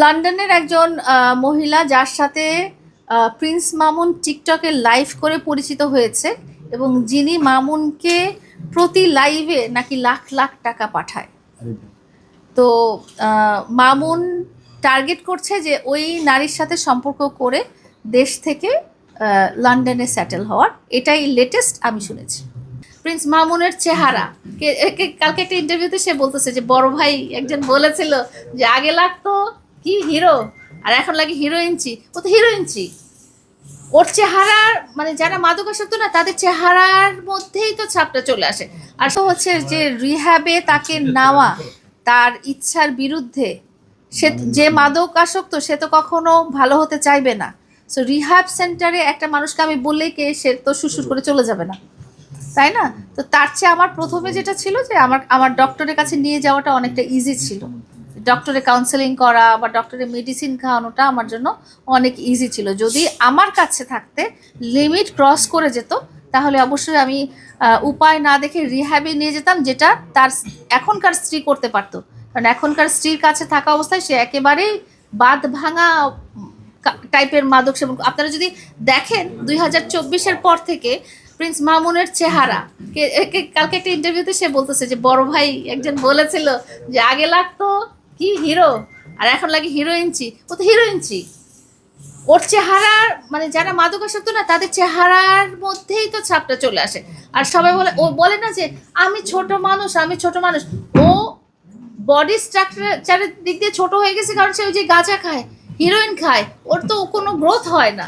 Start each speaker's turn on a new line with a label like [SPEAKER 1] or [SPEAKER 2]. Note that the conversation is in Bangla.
[SPEAKER 1] লন্ডনের একজন মহিলা যার সাথে প্রিন্স মামুন টিকটকে লাইভ করে পরিচিত হয়েছে এবং যিনি মামুনকে প্রতি লাইভে নাকি লাখ লাখ টাকা পাঠায়। তো মামুন টার্গেট করছে যে ওই নারীর সাথে সম্পর্ক করে দেশ থেকে লন্ডনে সেটেল হওয়ার। এটাই লেটেস্ট আমি শুনেছি। প্রিন্স মামুনের চেহারা কালকে একটা ইন্টারভিউতে সে বলতেছে যে বড় ভাই একজন বলেছিল যে আগে লাগতো কি হিরো আর এখন লাগে হিরোইনচি। ও তো হিরোইনচি। ওর চেহারার মানে যারা মাদকাসক্ত না তাদের চেহারার মধ্যেই তো ছাপটা চলে আসে। আর তো হচ্ছে যে রিহ্যাবে তাকে নেওয়া তার ইচ্ছার বিরুদ্ধে। সে যে মাদকাসক্ত সে তো কখনো ভালো হতে চাইবে না। সো রিহ্যাব সেন্টারে একটা মানুষকে আমি বললেই কে সে তো সুসুর করে চলে যাবে না, তাই না? তো তার চেয়ে আমার প্রথমে যেটা ছিল যে আমার ডক্টরের কাছে নিয়ে যাওয়াটা অনেকটা ইজি ছিল। ডক্টরে কাউন্সেলিং করা বা ডক্টরে মেডিসিন খাওয়ানোটা আমার জন্য অনেক ইজি ছিল। যদি আমার কাছে থাকতে লিমিট ক্রস করে যেত তাহলে অবশ্যই আমি উপায় না দেখে রিহ্যাবে নিয়ে যেতাম, যেটা তার এখনকার স্ত্রী করতে পারতো। কারণ এখনকার স্ত্রীর কাছে থাকা অবস্থায় সে একেবারেই বাঁধ ভাঙা টাইপের মাদক সেবন। আপনারা যদি দেখেন 2024-এর পর থেকে প্রিন্স মামুনের চেহারা কালকে একটা ইন্টারভিউতে সে বলতেছে যে বড় ভাই একজন বলেছিল যে আগে লাগতো কি হিরো আর এখন লাগে হিরোইনচি। ও তো হিরোইনচি। ওর চেহারার মানে যারা মাদকাসক্ত না তাদের চেহারার মধ্যেই তো ছাপটা চলে আসে। আর সবাই বলে, ও বলে না যে আমি ছোট মানুষ, আমি ছোট মানুষ। ও বডি স্ট্রাকচারের দিক দিয়ে ছোট হয়ে গেছে কারণ সে ওই যে গাঁজা খায়, হিরোইন খায়, ওর তো কোনো গ্রোথ হয় না।